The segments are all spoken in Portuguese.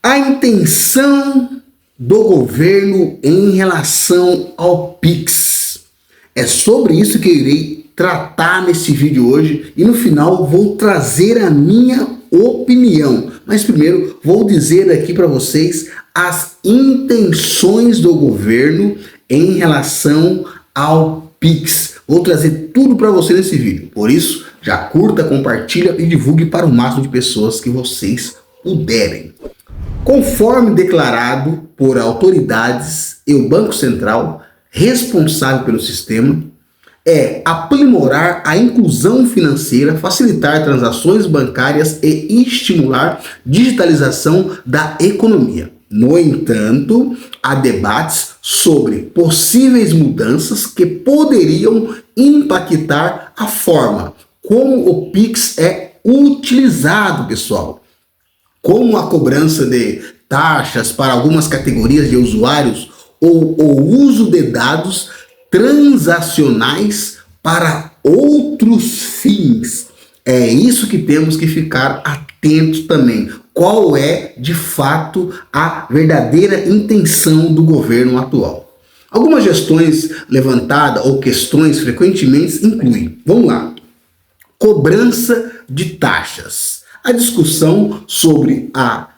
A intenção do governo em relação ao Pix. É sobre isso que eu irei tratar nesse vídeo hoje e no final vou trazer a minha opinião. Mas primeiro vou dizer aqui para vocês as intenções do governo em relação ao Pix. Vou trazer tudo para você nesse vídeo. Por isso, já curta, compartilha e divulgue para o máximo de pessoas que vocês puderem. Conforme declarado por autoridades e o Banco Central, responsável pelo sistema, é aprimorar a inclusão financeira, facilitar transações bancárias e estimular digitalização da economia. No entanto, há debates sobre possíveis mudanças que poderiam impactar a forma como o Pix é utilizado, pessoal. Como a cobrança de taxas para algumas categorias de usuários ou o uso de dados transacionais para outros fins. É isso que temos que ficar atentos também. Qual é, de fato, a verdadeira intenção do governo atual? Algumas gestões levantadas ou questões frequentemente incluem, vamos lá, cobrança de taxas. A discussão sobre a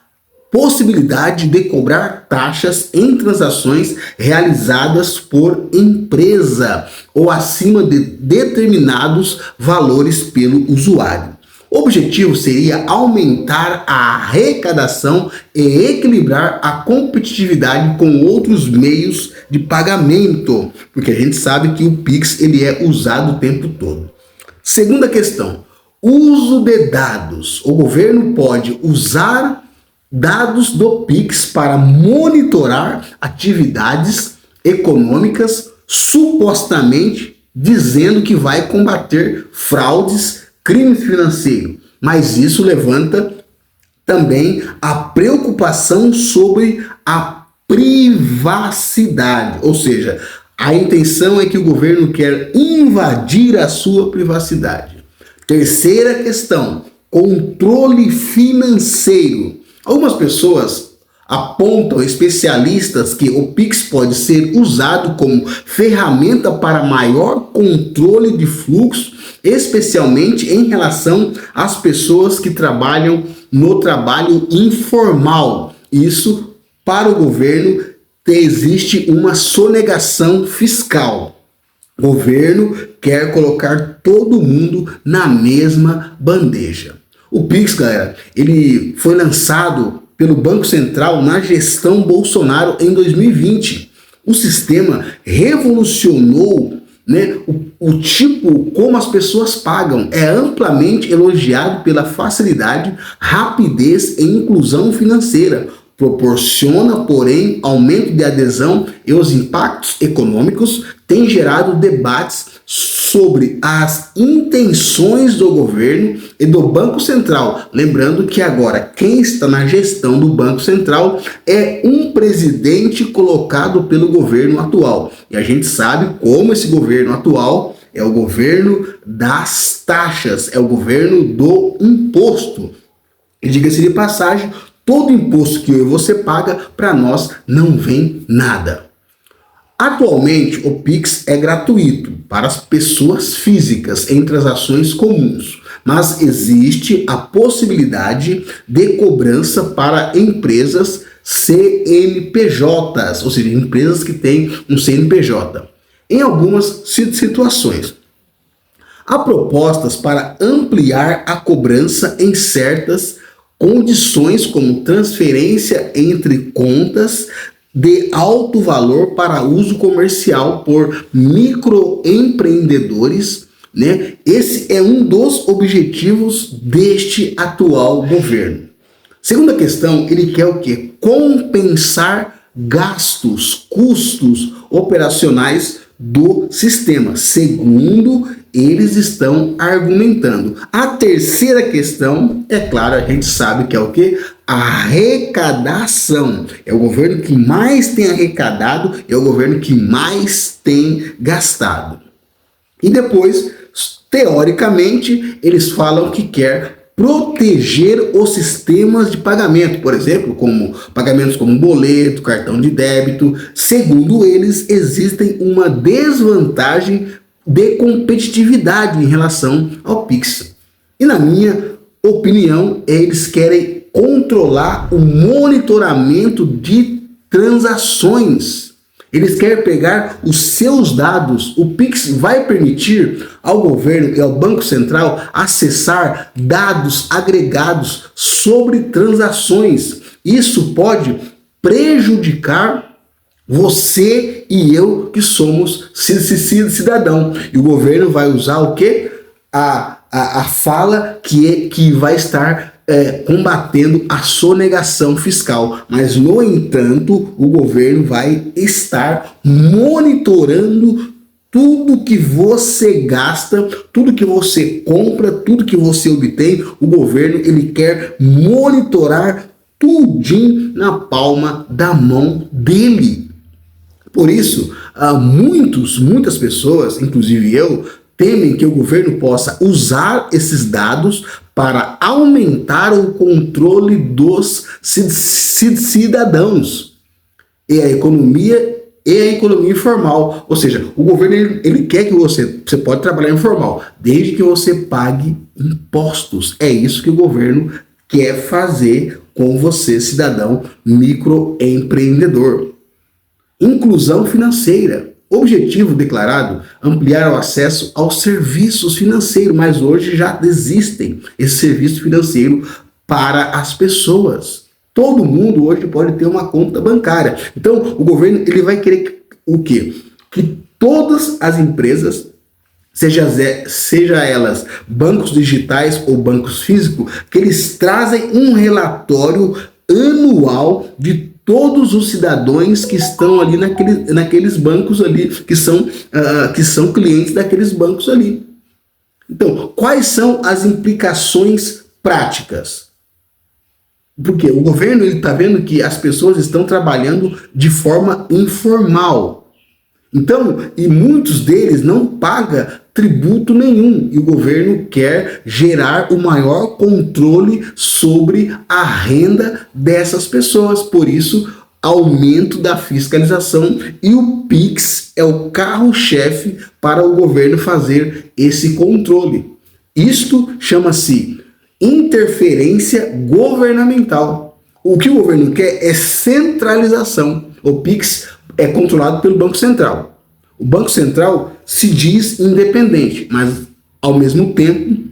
possibilidade de cobrar taxas em transações realizadas por empresa ou acima de determinados valores pelo usuário. O objetivo seria aumentar a arrecadação e equilibrar a competitividade com outros meios de pagamento, porque a gente sabe que o Pix ele é usado o tempo todo. Segunda questão, uso de dados. O governo pode usar dados do Pix para monitorar atividades econômicas, supostamente dizendo que vai combater fraudes, crimes financeiros. Mas isso levanta também a preocupação sobre a privacidade. Ou seja, a intenção é que o governo quer invadir a sua privacidade. Terceira questão, controle financeiro. Algumas pessoas apontam, especialistas, que o Pix pode ser usado como ferramenta para maior controle de fluxo, especialmente em relação às pessoas que trabalham no trabalho informal. Isso, para o governo, existe uma sonegação fiscal. O governo quer colocar todo mundo na mesma bandeja. O Pix, galera, ele foi lançado pelo Banco Central na gestão Bolsonaro em 2020. O sistema revolucionou, o tipo como as pessoas pagam. É amplamente elogiado pela facilidade, rapidez e inclusão financeira. Proporciona, porém, aumento de adesão e os impactos econômicos têm gerado debates sobre as intenções do governo e do Banco Central. Lembrando que agora quem está na gestão do Banco Central é um presidente colocado pelo governo atual. E a gente sabe como esse governo atual é o governo das taxas, é o governo do imposto. E diga-se de passagem, todo imposto que eu e você paga, para nós não vem nada. Atualmente, o Pix é gratuito para as pessoas físicas em transações comuns, mas existe a possibilidade de cobrança para empresas CNPJs, ou seja, empresas que têm um CNPJ, em algumas situações. Há propostas para ampliar a cobrança em certas condições, como transferência entre contas de alto valor para uso comercial por microempreendedores, Esse é um dos objetivos deste atual governo. Segunda questão, ele quer o quê? Compensar gastos, custos operacionais do sistema, segundo eles estão argumentando. A terceira questão, é claro, a gente sabe que é o quê? Arrecadação. É o governo que mais tem arrecadado, é o governo que mais tem gastado. E depois, teoricamente, eles falam que quer proteger os sistemas de pagamento, por exemplo, como pagamentos como boleto, cartão de débito. Segundo eles, existem uma desvantagem de competitividade em relação ao Pix. E na minha opinião, eles querem controlar o monitoramento de transações. Eles querem pegar os seus dados. O Pix vai permitir ao governo e ao Banco Central acessar dados agregados sobre transações. Isso pode prejudicar você e eu que somos cidadão. E o governo vai usar o quê? A fala que vai estar combatendo a sonegação fiscal. Mas, no entanto, o governo vai estar monitorando tudo que você gasta, tudo que você compra, tudo que você obtém. O governo ele quer monitorar tudinho na palma da mão dele. Por isso, muitas pessoas, inclusive eu, temem que o governo possa usar esses dados para aumentar o controle dos cidadãos e a economia informal. Ou seja, o governo ele quer que você pode trabalhar informal, desde que você pague impostos. É isso que o governo quer fazer com você, cidadão microempreendedor. Inclusão financeira. Objetivo declarado: ampliar o acesso aos serviços financeiros, mas hoje já existem esse serviço financeiro para as pessoas. Todo mundo hoje pode ter uma conta bancária. Então, o governo ele vai querer o quê? Que todas as empresas, seja elas bancos digitais ou bancos físicos, que eles trazem um relatório anual de todos os cidadãos que estão ali naqueles bancos ali, que são clientes daqueles bancos ali. Então, quais são as implicações práticas? Porque o governo está vendo que as pessoas estão trabalhando de forma informal. Então, e muitos deles não pagam tributo nenhum. E o governo quer gerar o maior controle sobre a renda dessas pessoas. Por isso, aumento da fiscalização. E o Pix é o carro-chefe para o governo fazer esse controle. Isto chama-se interferência governamental. O que o governo quer é centralização. O Pix é controlado pelo Banco Central. O Banco Central se diz independente, mas, ao mesmo tempo,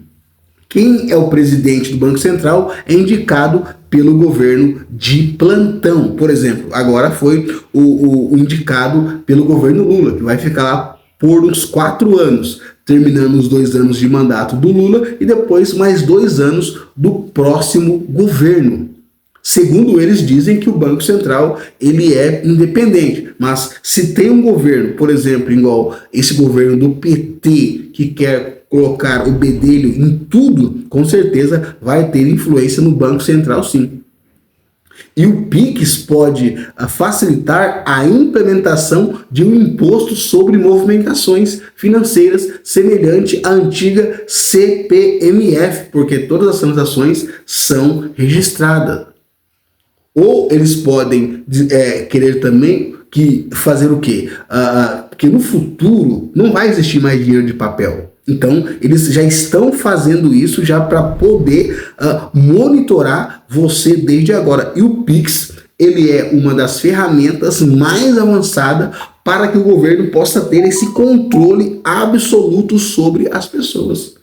quem é o presidente do Banco Central é indicado pelo governo de plantão. Por exemplo, agora foi o indicado pelo governo Lula, que vai ficar lá por uns 4 anos, terminando os 2 anos de mandato do Lula e depois mais 2 anos do próximo governo. Segundo eles, dizem que o Banco Central ele é independente, mas se tem um governo, por exemplo, igual esse governo do PT, que quer colocar o bedelho em tudo, com certeza vai ter influência no Banco Central, sim. E o Pix pode facilitar a implementação de um imposto sobre movimentações financeiras semelhante à antiga CPMF, porque todas as transações são registradas. Ou eles podem querer também fazer o quê? Porque no futuro não vai existir mais dinheiro de papel. Então, eles já estão fazendo isso já para poder monitorar você desde agora. E o Pix, ele é uma das ferramentas mais avançadas para que o governo possa ter esse controle absoluto sobre as pessoas.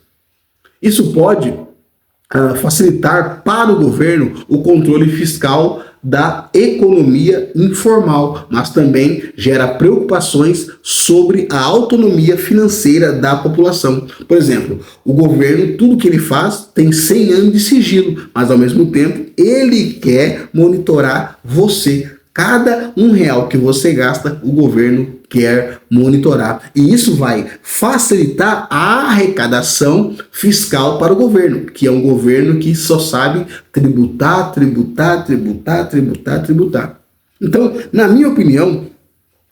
Isso pode facilitar para o governo o controle fiscal da economia informal, mas também gera preocupações sobre a autonomia financeira da população. Por exemplo, o governo, tudo que ele faz tem 100 anos de sigilo, mas ao mesmo tempo ele quer monitorar você. Cada R$1 que você gasta, o governo quer monitorar. E isso vai facilitar a arrecadação fiscal para o governo, que é um governo que só sabe tributar. Então, na minha opinião,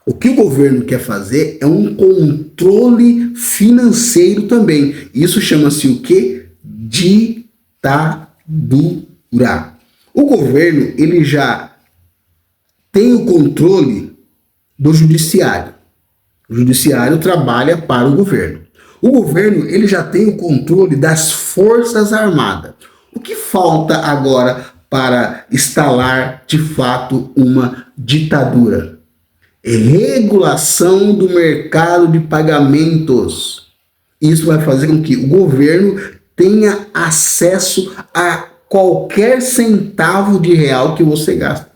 o que o governo quer fazer é um controle financeiro também. Isso chama-se o quê? De ditadura. O governo, ele já tem o controle do judiciário. O judiciário trabalha para o governo. O governo, ele já tem o controle das Forças Armadas. O que falta agora para instalar de fato uma ditadura? Regulação do mercado de pagamentos. Isso vai fazer com que o governo tenha acesso a qualquer centavo de real que você gasta.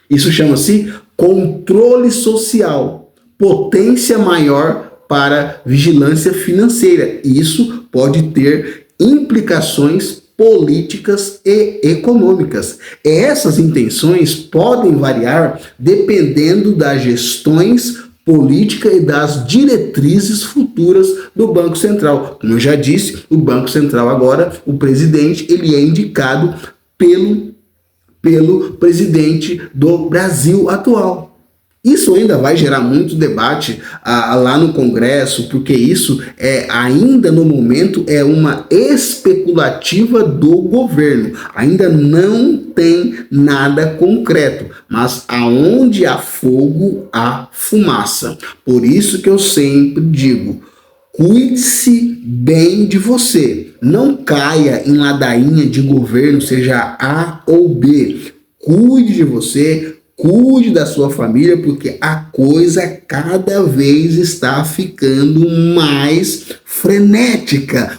Isso chama-se controle social, potência maior para vigilância financeira. Isso pode ter implicações políticas e econômicas. Essas intenções podem variar dependendo das gestões políticas e das diretrizes futuras do Banco Central. Como eu já disse, o Banco Central agora, o presidente, ele é indicado pelo presidente do Brasil atual. Isso ainda vai gerar muito debate lá no Congresso, porque isso ainda no momento é uma especulativa do governo. Ainda não tem nada concreto, mas aonde há fogo, há fumaça. Por isso que eu sempre digo, cuide-se bem de você. Não caia em ladainha de governo, seja A ou B. Cuide de você. Cuide da sua família, porque a coisa cada vez está ficando mais frenética.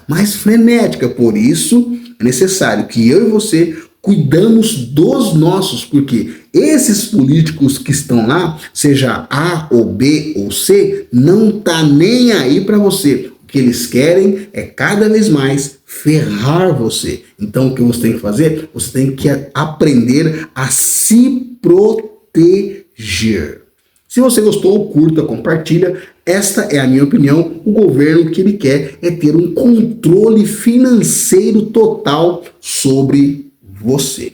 Por isso, é necessário que eu e você cuidamos dos nossos, porque esses políticos que estão lá, seja A ou B ou C, não tá nem aí para você. O que eles querem é cada vez mais ferrar você. Então o que você tem que fazer? Você tem que aprender a se proteger. Se você gostou, curta, compartilha. Esta é a minha opinião. O governo, o que ele quer é ter um controle financeiro total sobre você.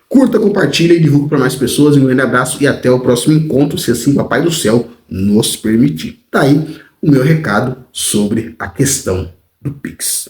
Curta, compartilha e divulgue para mais pessoas. Um grande abraço e até o próximo encontro, se assim Papai do Céu nos permitir. Tá aí o meu recado sobre a questão do Pix.